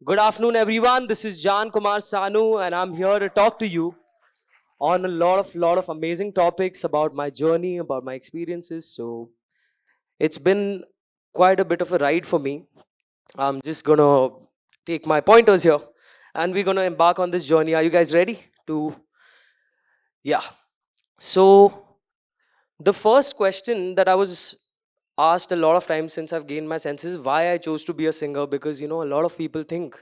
Good afternoon, everyone. This is Jaan, Kumar, Sanu, and I'm here to talk to you on a lot of amazing topics about my journey, about my experiences. So it's been quite a bit of a ride for me. I'm just gonna take my pointers here, and we're gonna embark on this journey. Are you guys ready? Yeah. So the first question that I was asked a lot of times since I've gained my senses, why I chose to be a singer, because a lot of people think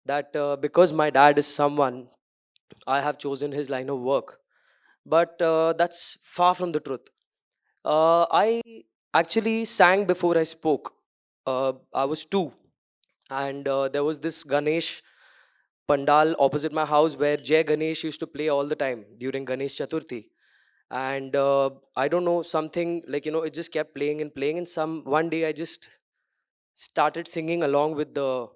that because my dad is someone, I have chosen his line of work. But that's far from the truth. I actually sang before I spoke. I was two, and there was this Ganesh pandal opposite my house where Jay Ganesh used to play all the time during Ganesh Chaturthi. And I don't know, something like, it just kept playing and playing. And one day I just started singing along with the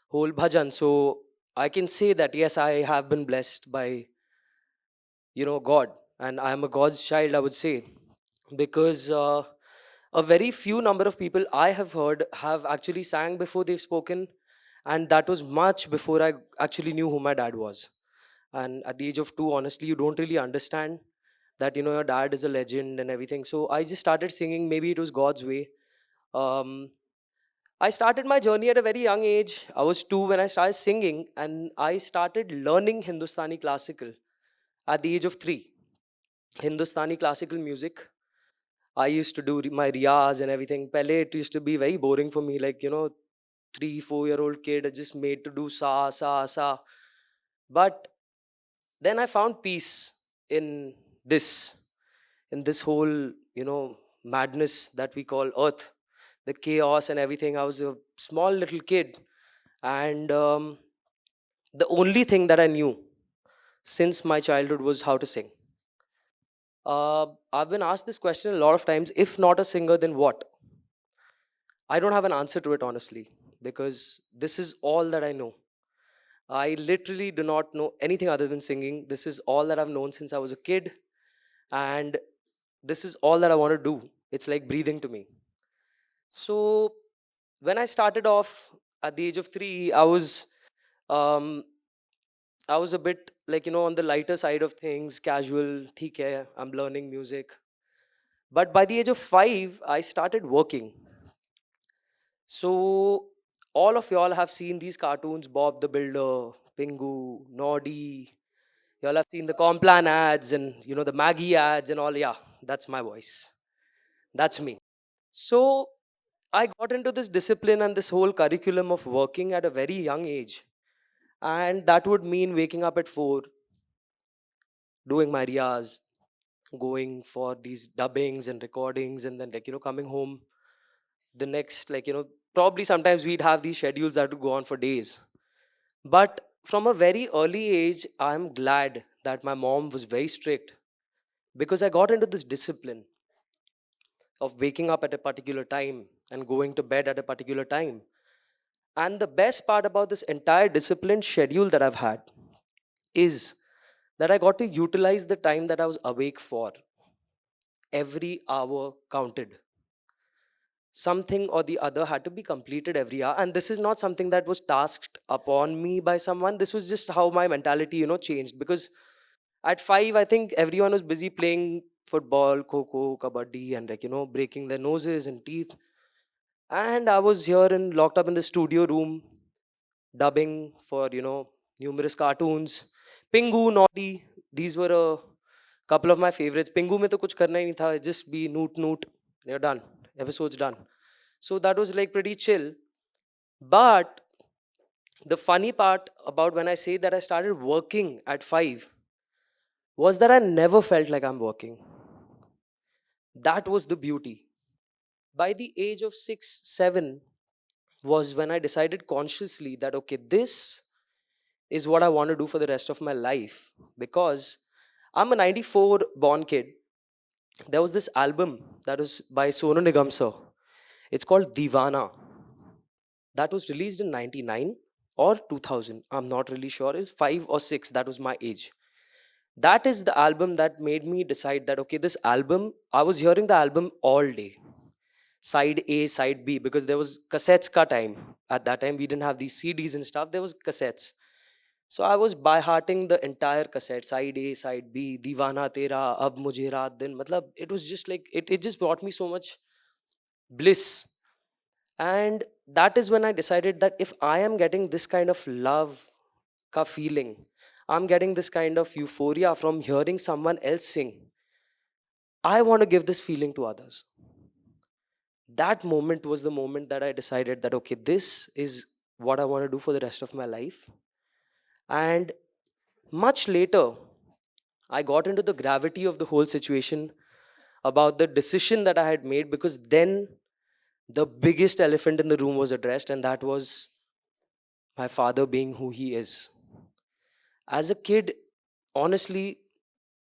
whole bhajan. So I can say that, yes, I have been blessed by God, and I am a God's child, I would say, because a very few number of people I have heard have actually sang before they've spoken, and that was much before I actually knew who my dad was. And at the age of 2, honestly, you don't really understand that your dad is a legend and everything. So I just started singing. Maybe it was God's way. um, I started my journey at a very young age. I was 2 when I started singing, and I started learning Hindustani classical at the age of 3. Hindustani classical music. I used to do my riyaz and everything. Pehle it used to be very boring for me, like 3, 4 year old kid just made to do sa sa sa. But then I found peace in this, in this whole madness that we call Earth, the chaos and everything. I was a small little kid, and the only thing that I knew since my childhood was how to sing. I've been asked this question a lot of times. If not a singer, then what? I don't have an answer to it, honestly, because this is all that I know. I literally do not know anything other than singing. This is all that I've known since I was a kid, and this is all that I want to do. It's like breathing to me. So, when I started off at the age of 3, um, I was a bit like, on the lighter side of things, casual, theek hai, I'm learning music. But by the age of 5, I started working. So all of y'all have seen these cartoons, Bob the Builder, Pingu, Noddy. Y'all have seen the Complan ads and the Maggie ads and all. Yeah, that's my voice. That's me. So I got into this discipline and this whole curriculum of working at a very young age. And that would mean waking up at 4, doing my riyas, going for these dubbings and recordings, and then coming home the next, probably sometimes we'd have these schedules that would go on for days. But from a very early age, I'm glad that my mom was very strict, because I got into this discipline of waking up at a particular time and going to bed at a particular time. And the best part about this entire disciplined schedule that I've had is that I got to utilize the time that I was awake for. Every hour counted. Something or the other had to be completed every hour. And this is not something that was tasked upon me by someone. This was just how my mentality, changed. Because at 5, I think everyone was busy playing football, kho, kabaddi, and breaking their noses and teeth. And I was here and locked up in the studio room, dubbing for numerous cartoons. Pingu, Naughty, these were a couple of my favorites. Pingu में तो कुछ करना ही नहीं था, just be noot noot, you're done, episode's done. So that was like pretty chill. But the funny part about when I say that I started working at 5 was that I never felt like I'm working. That was the beauty. By the age of 6, 7 was when I decided consciously that, okay, this is what I want to do for the rest of my life. Because I'm a 94 born kid. There was this album that was by Sonu Nigam sir. It's called Divana. That was released in 99 or 2000. I'm not really sure. It's 5 or 6. That was my age. That is the album that made me decide that, okay, this album, I was hearing the album all day. side A, side B, because there was cassettes ka time. At that time, we didn't have these CDs and stuff. There was cassettes. So I was by hearting the entire cassette, side A, side B, Divana Tera, Ab Mujhe Raat Din. Matlab, it was just like, it just brought me so much bliss. And that is when I decided that if I am getting this kind of love ka feeling, I'm getting this kind of euphoria from hearing someone else sing, I want to give this feeling to others. That moment was the moment that I decided that, okay, this is what I want to do for the rest of my life. And much later, I got into the gravity of the whole situation about the decision that I had made, because then the biggest elephant in the room was addressed, and that was my father being who he is. As a kid, honestly,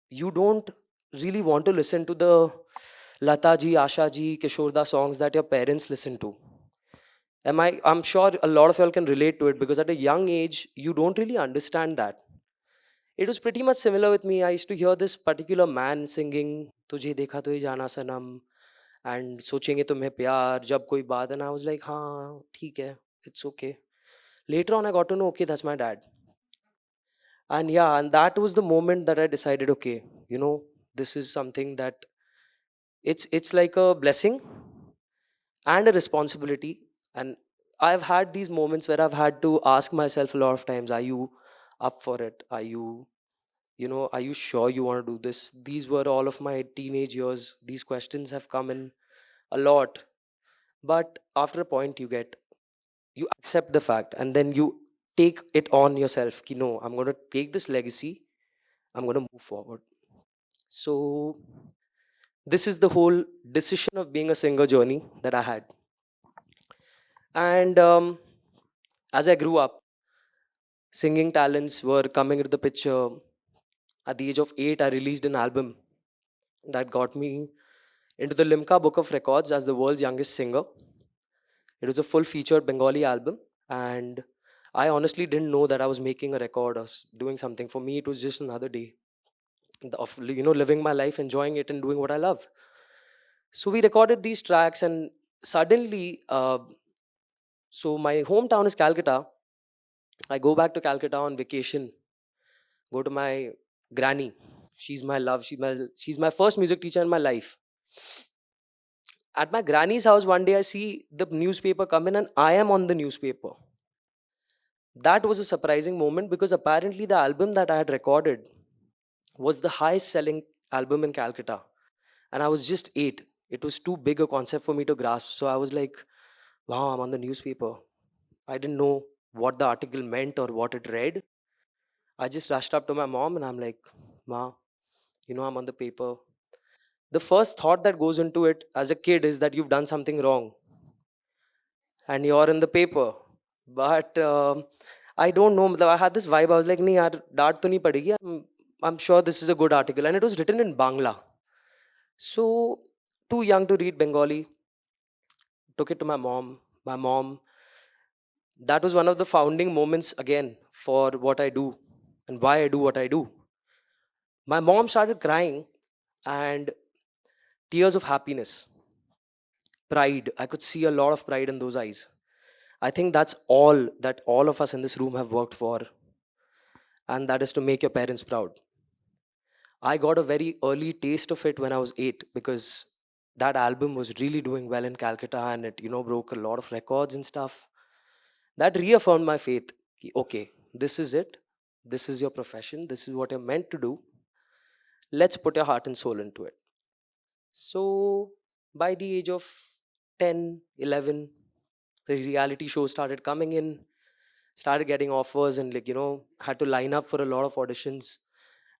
you don't really want to listen to the Lata ji, Asha ji, Kishorda songs that your parents listen to. I'm sure a lot of y'all can relate to it, because at a young age, you don't really understand that. It was pretty much similar with me. I used to hear this particular man singing, Tujhe dekha to hi jana sanam, and सोचेंगे तुम्हें प्यार जब कोई बात, and I was like, हाँ ठीक है, it's okay. Later on, I got to know, okay, that's my dad. And yeah, and that was the moment that I decided, okay, this is something that it's like a blessing and a responsibility. And I've had these moments where I've had to ask myself a lot of times, are you up for it? Are you sure you want to do this? These were all of my teenage years. These questions have come in a lot. But after a point, you accept the fact, and then you take it on yourself. Ki, no, I'm going to take this legacy, I'm going to move forward. So, this is the whole decision of being a singer journey that I had. And as I grew up, singing talents were coming into the picture. At the age of 8, I released an album that got me into the Limca Book of Records as the world's youngest singer. It was a full featured Bengali album, and I honestly didn't know that I was making a record or doing something. For me, it was just another day of living my life, enjoying it, and doing what I love. So we recorded these tracks, and suddenly, so my hometown is Calcutta. I go back to Calcutta on vacation, go to my granny. She's my love. She's my first music teacher in my life. At my granny's house, one day I see the newspaper come in, and I am on the newspaper. That was a surprising moment, because apparently the album that I had recorded was the highest selling album in Calcutta. And I was just 8. It was too big a concept for me to grasp. So I was like, wow, I'm on the newspaper. I didn't know what the article meant or what it read. I just rushed up to my mom and I'm like, Ma, I'm on the paper. The first thought that goes into it as a kid is that you've done something wrong and you're in the paper. But I don't know. I had this vibe. I was like, nahi yaar, डांट तो नहीं पड़ेगी. I'm sure this is a good article. And it was written in Bangla. So, too young to read Bengali, took it to my mom. My mom, that was one of the founding moments again for what I do and why I do what I do. My mom started crying, and tears of happiness, pride. I could see a lot of pride in those eyes. I think that's all that all of us in this room have worked for, and that is to make your parents proud. I got a very early taste of it when I was 8, because that album was really doing well in Calcutta, and it, broke a lot of records and stuff. That reaffirmed my faith. Ki, okay, this is it. This is your profession. This is what you're meant to do. Let's put your heart and soul into it. So, by the age of 10, 11, the reality shows started coming in, started getting offers, and had to line up for a lot of auditions.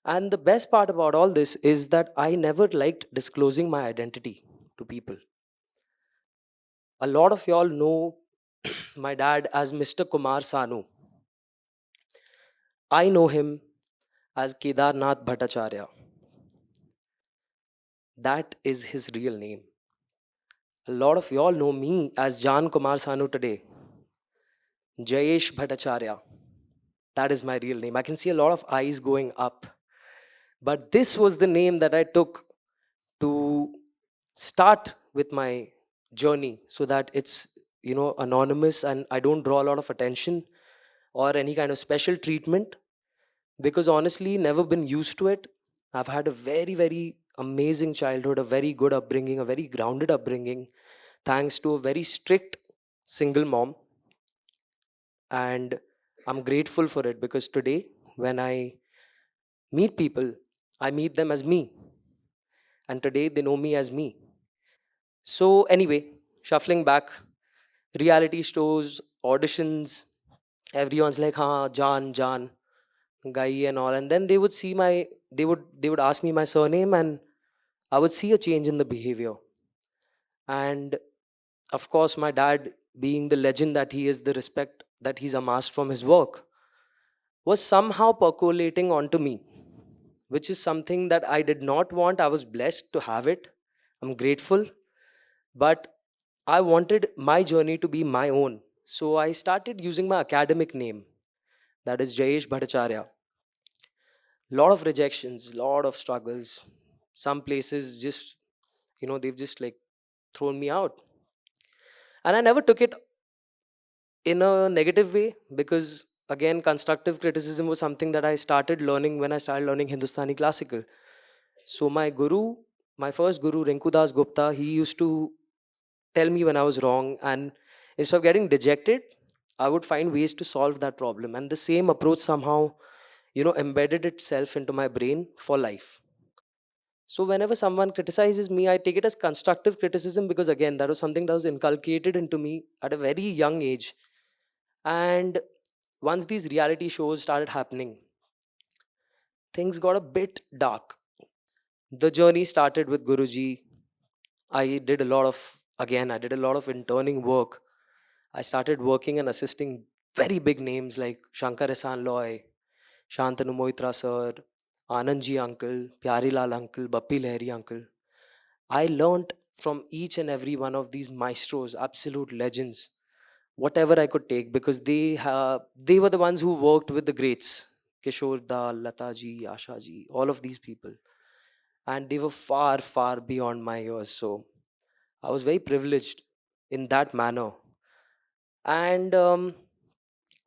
And the best part about all this is that I never liked disclosing my identity to people. A lot of y'all know my dad as Mr. Kumar Sanu. I know him as Kedarnath Bhattacharya. That is his real name. A lot of y'all know me as Jaan Kumar Sanu today. Jayesh Bhattacharya. That is my real name. I can see a lot of eyes going up. But this was the name that I took to start with my journey so that it's, anonymous, and I don't draw a lot of attention or any kind of special treatment, because honestly, never been used to it. I've had a very, very amazing childhood, a very good upbringing, a very grounded upbringing, thanks to a very strict single mom. And I'm grateful for it, because today, when I meet people, I meet them as me, and today they know me as me. So, anyway, shuffling back, reality shows, auditions, everyone's like, "Ha, Jaan, Jaan, guy," and all. And then they would ask me my surname, and I would see a change in the behavior. And of course, my dad, being the legend that he is, the respect that he's amassed from his work, was somehow percolating onto me, which is something that I did not want. I was blessed to have it. I'm grateful. But I wanted my journey to be my own. So I started using my academic name, that is Jayesh Bhattacharya. Lot of rejections, lot of struggles. Some places just, they've just like thrown me out. And I never took it in a negative way, because again, constructive criticism was something that I started learning when I started learning Hindustani classical. So my first guru, Rinku Das Gupta, he used to tell me when I was wrong, and instead of getting dejected, I would find ways to solve that problem. And the same approach somehow, embedded itself into my brain for life. So whenever someone criticizes me, I take it as constructive criticism, because again, that was something that was inculcated into me at a very young age. And once these reality shows started happening, things got a bit dark. The journey started with Guruji. I did a lot of interning work. I started working and assisting very big names like Shankar Ehsaan Loy, Shantanu Moitra sir, Anandji uncle, Pyarilal uncle, Bappi Lahiri uncle. I learnt from each and every one of these maestros, absolute legends, whatever I could take, because they were the ones who worked with the greats, Kishore Dal, Lata ji, Asha ji, all of these people, and they were far, far beyond my years. So I was very privileged in that manner. And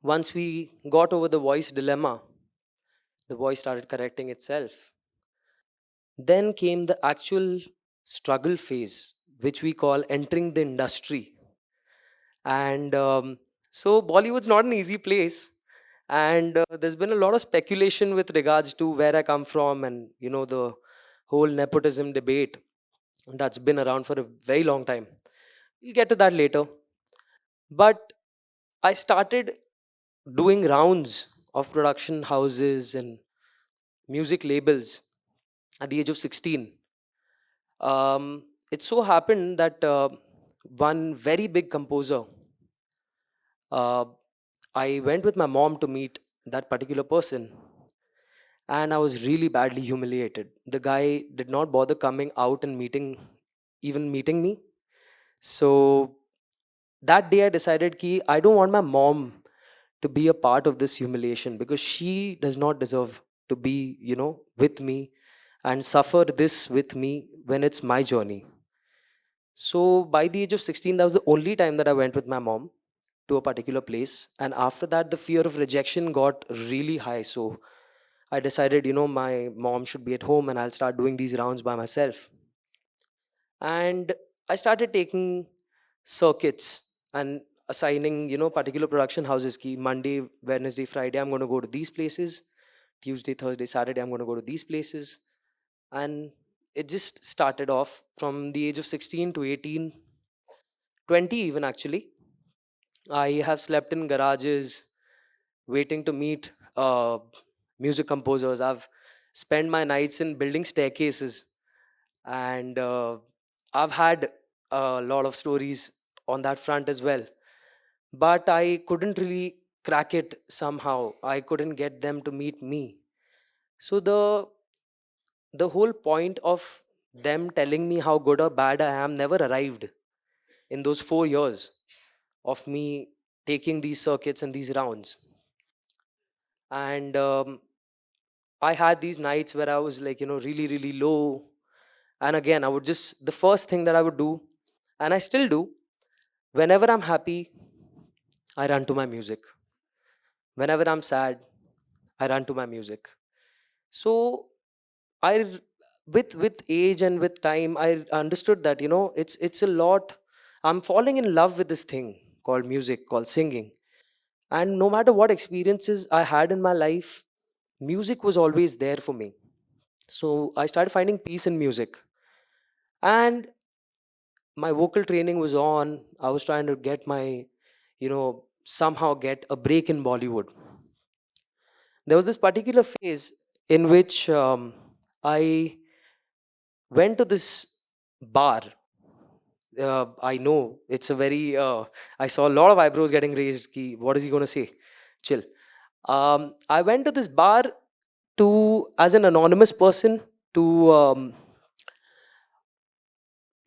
once we got over the voice dilemma, the voice started correcting itself. Then came the actual struggle phase, which we call entering the industry. And so Bollywood's not an easy place. And there's been a lot of speculation with regards to where I come from, and the whole nepotism debate that's been around for a very long time. We'll get to that later. But I started doing rounds of production houses and music labels at the age of 16. It so happened that one very big composer, uh, I went with my mom to meet that particular person, and I was really badly humiliated. The guy did not bother coming out and even meeting me. So that day I decided ki I don't want my mom to be a part of this humiliation, because she does not deserve to be, with me and suffer this with me when it's my journey. So by the age of 16, that was the only time that I went with my mom to a particular place. And after that, the fear of rejection got really high. So I decided, my mom should be at home and I'll start doing these rounds by myself. And I started taking circuits and assigning, particular production houses key Monday, Wednesday, Friday, I'm going to go to these places. Tuesday, Thursday, Saturday, I'm going to go to these places. And it just started off from the age of 16 to 18, 20 even actually. I have slept in garages waiting to meet music composers. I've spent my nights in building staircases, and I've had a lot of stories on that front as well. But I couldn't really crack it somehow. I couldn't get them to meet me. So the whole point of them telling me how good or bad I am never arrived in those 4 years of me taking these circuits and these rounds. And I had these nights where I was like, really, really low. And again, I would just, the first thing that I would do, And I still do. Whenever I'm happy, I run to my music. Whenever I'm sad, I run to my music. So I with age and with time, I understood that, it's a lot. I'm falling in love with this thing called music, called singing. And no matter what experiences I had in my life, music was always there for me. So I started finding peace in music. And my vocal training was on. I was trying to get my, somehow get a break in Bollywood. There was this particular phase in which I went to this bar. I know it's a very, I saw a lot of eyebrows getting raised. Ki, what is he going to say? Chill. I went to this bar to, as an anonymous person, to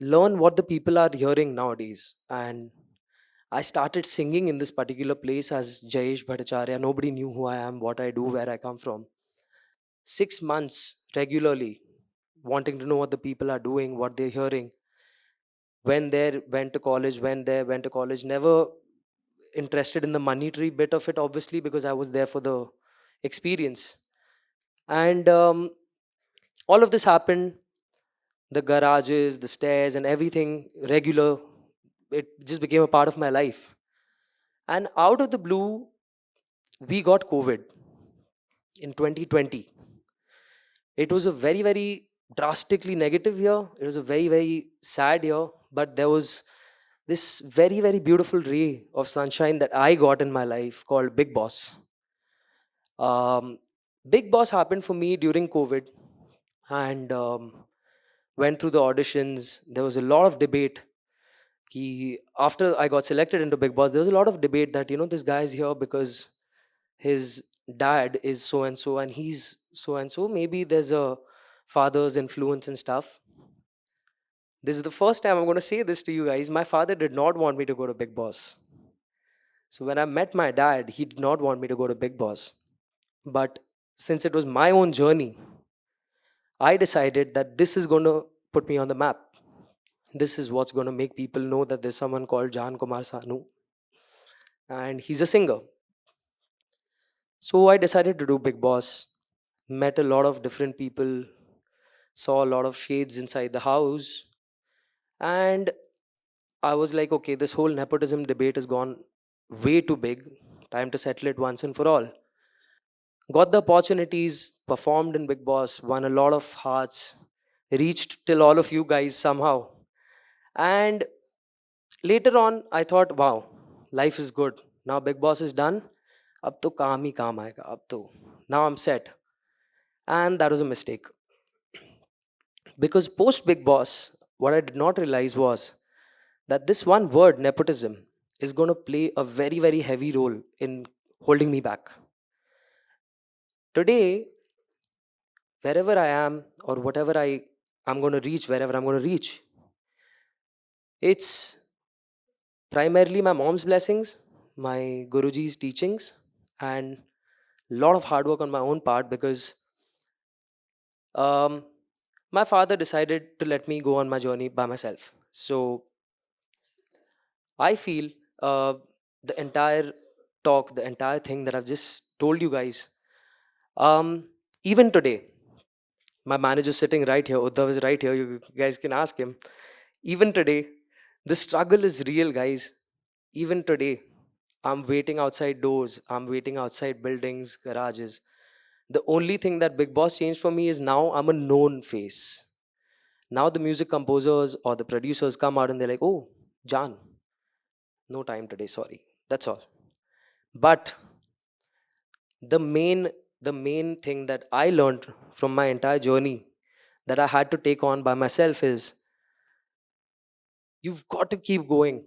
learn what the people are hearing nowadays. And I started singing in this particular place as Jayesh Bhattacharya. Nobody knew who I am, what I do, where I come from. 6 months regularly, wanting to know what the people are doing, what they're hearing. When there, went to college, when there, went to college. Never interested in the monetary bit of it, obviously, because I was there for the experience. And all of this happened, the garages, the stairs, and everything regular. It just became a part of my life. And out of the blue, we got COVID in 2020. It was a very, very drastically negative year. It was a very, very sad year. But there was this very, very beautiful ray of sunshine that I got in my life called Big Boss. Um, Big Boss happened for me during COVID, and went through the auditions. There was a lot of debate. After I got selected into Big Boss, there was a lot of debate that, this guy is here because his dad is so and so, and he's so and so. Maybe there's a father's influence and stuff. This is the first time I'm going to say this to you guys. My father did not want me to go to Big Boss. So when I met my dad, he did not want me to go to Big Boss. But since it was my own journey, I decided that this is going to put me on the map. This is what's going to make people know that there's someone called Jaan Kumar Sanu, and he's a singer. So I decided to do Big Boss, met a lot of different people, saw a lot of shades inside the house, and I was like, okay, this whole nepotism debate has gone way too big. Time to settle it once and for all. Got the opportunities, performed in Big Boss, won a lot of hearts, reached till all of you guys somehow. And later on, I thought, wow, life is good. Now Big Boss is done. Ab to kaam hi kaam aayega. Ab to. Now I'm set. And that was a mistake. Because post Big Boss, what I did not realize was that this one word, nepotism, is going to play a very, very heavy role in holding me back. Today, wherever I am or whatever I'm going to reach, wherever I'm going to reach, it's primarily my mom's blessings, my Guruji's teachings, and a lot of hard work on my own part because um, my father decided to let me go on my journey by myself. So I feel the entire talk, the entire thing that I've just told you guys, um, even today, my manager's sitting right here, Uddhav is right here, you guys can ask him. Even today, the struggle is real, guys. Even today, I'm waiting outside doors, I'm waiting outside buildings, garages. The only thing that Big Boss changed for me is now I'm a known face. Now the music composers or the producers come out and they're like, oh, Jaan, no time today, sorry. That's all. But the main the main thing that I learned from my entire journey that I had to take on by myself is you've got to keep going.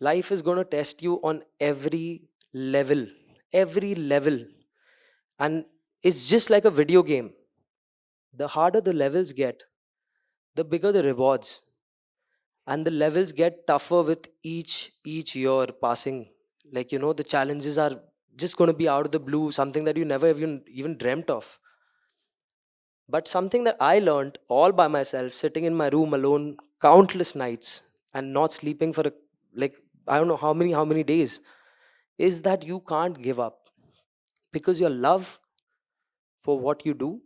Life is going to test you on every level. And it's just like a video game. The harder the levels get, the bigger the rewards. And the levels get tougher with each year passing. Like, the challenges are just going to be out of the blue, something that you never even dreamt of. But something that I learned all by myself, sitting in my room alone, countless nights and not sleeping for like I don't know how many days, is that you can't give up, because your love for what you do,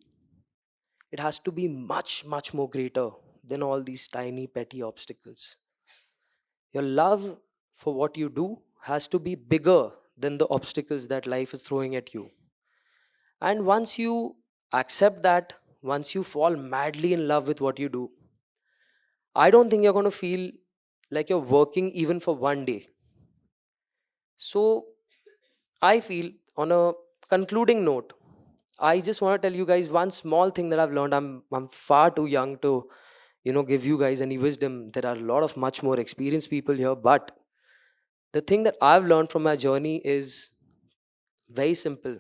it has to be much much more greater than all these tiny petty obstacles. Your love for what you do has to be bigger than the obstacles that life is throwing at you. And once you accept that, once you fall madly in love with what you do, I don't think you're going to feel like you're working even for one day. So I feel, on a concluding note, I just want to tell you guys one small thing that I've learned. I'm far too young to, give you guys any wisdom. There are a lot of much more experienced people here, but the thing that I've learned from my journey is very simple.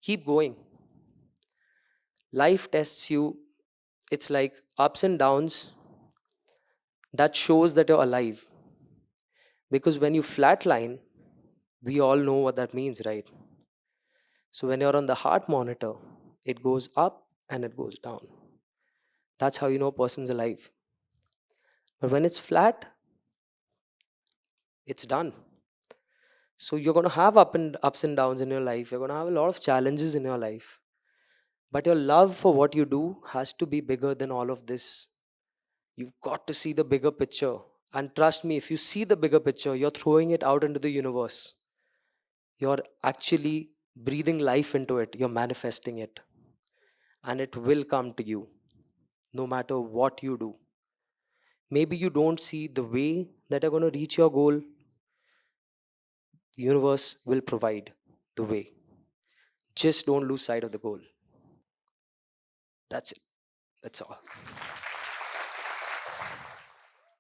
Keep going. Life tests you. It's like ups and downs that shows that you're alive. Because when you flatline, we all know what that means, right? So when you're on the heart monitor, it goes up and it goes down. That's how you know a person's alive. But when it's flat, it's done. So you're going to have ups and downs in your life. You're going to have a lot of challenges in your life. But your love for what you do has to be bigger than all of this. You've got to see the bigger picture. And trust me, if you see the bigger picture, you're throwing it out into the universe. You're actually breathing life into it. You're manifesting it. And it will come to you no matter what you do. Maybe you don't see the way that you're going to reach your goal. The universe will provide the way. Just don't lose sight of the goal. That's it. That's all.